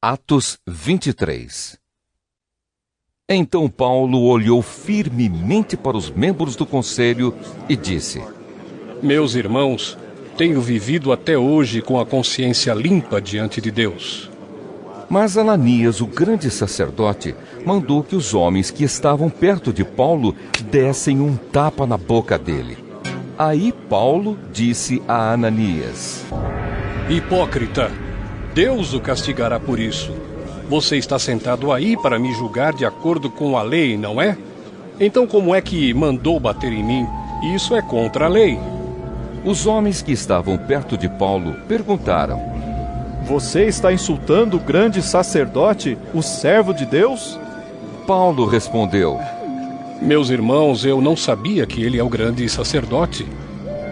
Atos 23. Então Paulo olhou firmemente para os membros do conselho e disse: Meus irmãos, tenho vivido até hoje com a consciência limpa diante de Deus. Mas Ananias, o grande sacerdote, mandou que os homens que estavam perto de Paulo dessem um tapa na boca dele. Aí Paulo disse a Ananias: Hipócrita, Deus o castigará por isso. Você está sentado aí para me julgar de acordo com a lei, não é? Então como é que mandou bater em mim? Isso é contra a lei. Os homens que estavam perto de Paulo perguntaram: Você está insultando o grande sacerdote, o servo de Deus? Paulo respondeu: Meus irmãos, eu não sabia que ele é o grande sacerdote.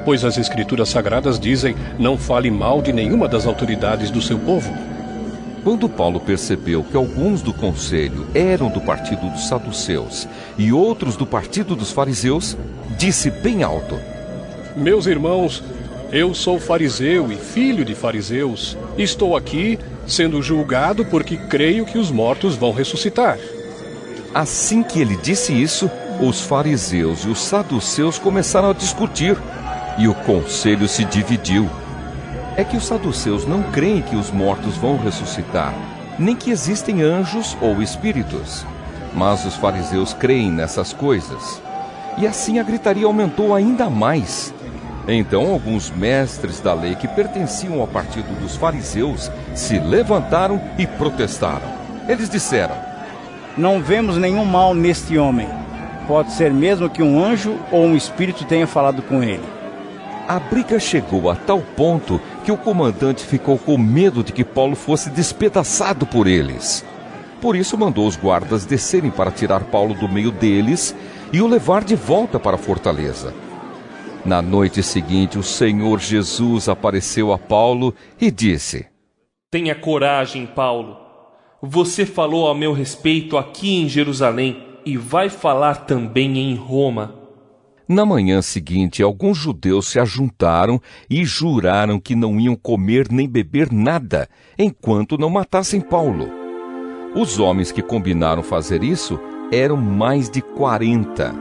Pois as Escrituras Sagradas dizem: não fale mal de nenhuma das autoridades do seu povo. Quando Paulo percebeu que alguns do conselho eram do partido dos saduceus e outros do partido dos fariseus, disse bem alto: Meus irmãos, eu sou fariseu e filho de fariseus. Estou aqui sendo julgado porque creio que os mortos vão ressuscitar. Assim que ele disse isso, os fariseus e os saduceus começaram a discutir, e o conselho se dividiu. É que os saduceus não creem que os mortos vão ressuscitar, nem que existem anjos ou espíritos. Mas os fariseus creem nessas coisas. E assim a gritaria aumentou ainda mais. Então alguns mestres da lei que pertenciam ao partido dos fariseus se levantaram e protestaram. Eles disseram: Não vemos nenhum mal neste homem. Pode ser mesmo que um anjo ou um espírito tenha falado com ele. A briga chegou a tal ponto que o comandante ficou com medo de que Paulo fosse despedaçado por eles. Por isso mandou os guardas descerem para tirar Paulo do meio deles e o levar de volta para a fortaleza. Na noite seguinte, o Senhor Jesus apareceu a Paulo e disse: Tenha coragem, Paulo. Você falou a meu respeito aqui em Jerusalém e vai falar também em Roma. Na manhã seguinte, alguns judeus se ajuntaram e juraram que não iam comer nem beber nada enquanto não matassem Paulo. Os homens que combinaram fazer isso eram mais de 40.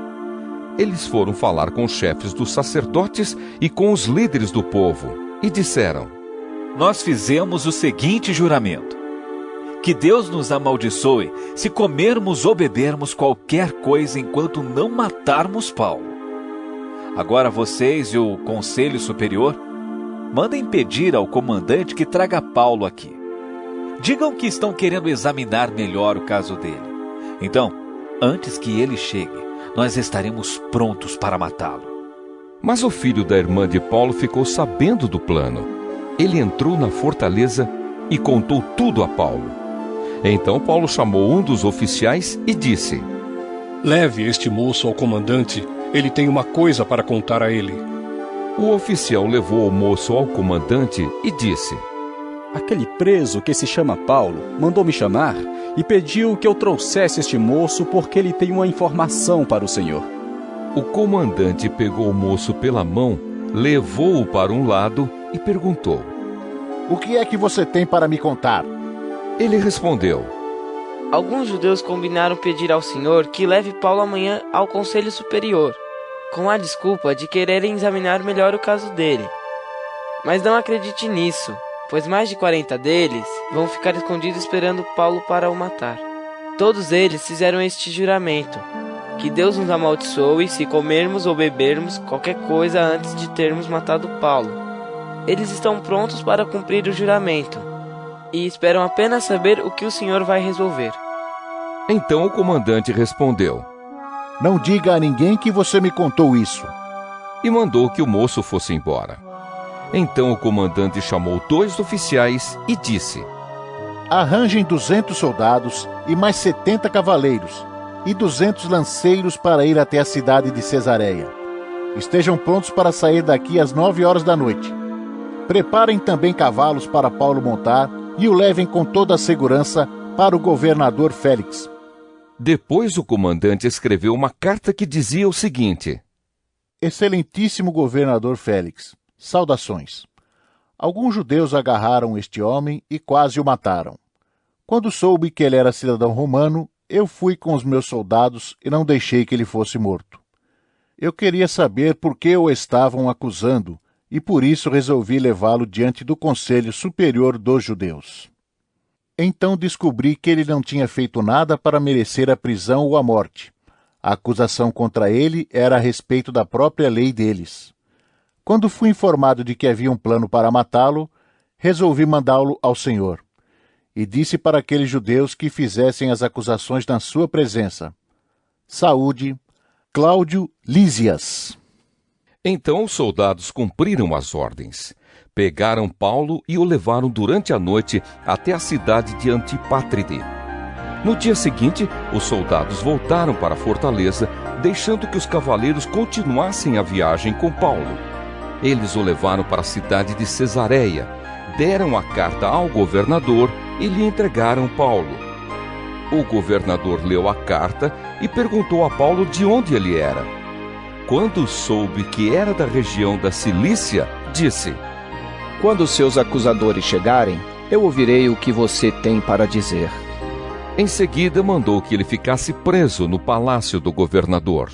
Eles foram falar com os chefes dos sacerdotes e com os líderes do povo e disseram: Nós fizemos o seguinte juramento: que Deus nos amaldiçoe se comermos ou bebermos qualquer coisa enquanto não matarmos Paulo. Agora vocês e o Conselho Superior mandem pedir ao comandante que traga Paulo aqui. Digam que estão querendo examinar melhor o caso dele. Então, antes que ele chegue, nós estaremos prontos para matá-lo. Mas o filho da irmã de Paulo ficou sabendo do plano. Ele entrou na fortaleza e contou tudo a Paulo. Então Paulo chamou um dos oficiais e disse: Leve este moço ao comandante. Ele tem uma coisa para contar a ele. O oficial levou o moço ao comandante e disse: Aquele preso que se chama Paulo mandou me chamar e pediu que eu trouxesse este moço porque ele tem uma informação para o senhor. O comandante pegou o moço pela mão, levou-o para um lado e perguntou: O que é que você tem para me contar? Ele respondeu: Alguns judeus combinaram pedir ao senhor que leve Paulo amanhã ao Conselho Superior, com a desculpa de quererem examinar melhor o caso dele. Mas não acredite nisso, pois mais de 40 deles vão ficar escondidos esperando Paulo para o matar. Todos eles fizeram este juramento: que Deus nos amaldiçoe se comermos ou bebermos qualquer coisa antes de termos matado Paulo. Eles estão prontos para cumprir o juramento e esperam apenas saber o que o senhor vai resolver. Então o comandante respondeu: Não diga a ninguém que você me contou isso. E mandou que o moço fosse embora. Então o comandante chamou 2 oficiais e disse: Arranjem 200 soldados e mais 70 cavaleiros e 200 lanceiros para ir até a cidade de Cesareia. Estejam prontos para sair daqui às 9 horas da noite. Preparem também cavalos para Paulo montar e o levem com toda a segurança para o governador Félix. Depois o comandante escreveu uma carta que dizia o seguinte: Excelentíssimo governador Félix, saudações. Alguns judeus agarraram este homem e quase o mataram. Quando soube que ele era cidadão romano, eu fui com os meus soldados e não deixei que ele fosse morto. Eu queria saber por que o estavam acusando, e por isso resolvi levá-lo diante do Conselho Superior dos Judeus. Então descobri que ele não tinha feito nada para merecer a prisão ou a morte. A acusação contra ele era a respeito da própria lei deles. Quando fui informado de que havia um plano para matá-lo, resolvi mandá-lo ao Senhor. E disse para aqueles judeus que fizessem as acusações na sua presença: Saúde, Cláudio Lísias. Então os soldados cumpriram as ordens. Pegaram Paulo e o levaram durante a noite até a cidade de Antipátride. No dia seguinte, os soldados voltaram para a fortaleza, deixando que os cavaleiros continuassem a viagem com Paulo. Eles o levaram para a cidade de Cesareia, deram a carta ao governador e lhe entregaram Paulo. O governador leu a carta e perguntou a Paulo de onde ele era. Quando soube que era da região da Cilícia, disse: Quando os seus acusadores chegarem, eu ouvirei o que você tem para dizer. Em seguida, mandou que ele ficasse preso no palácio do governador.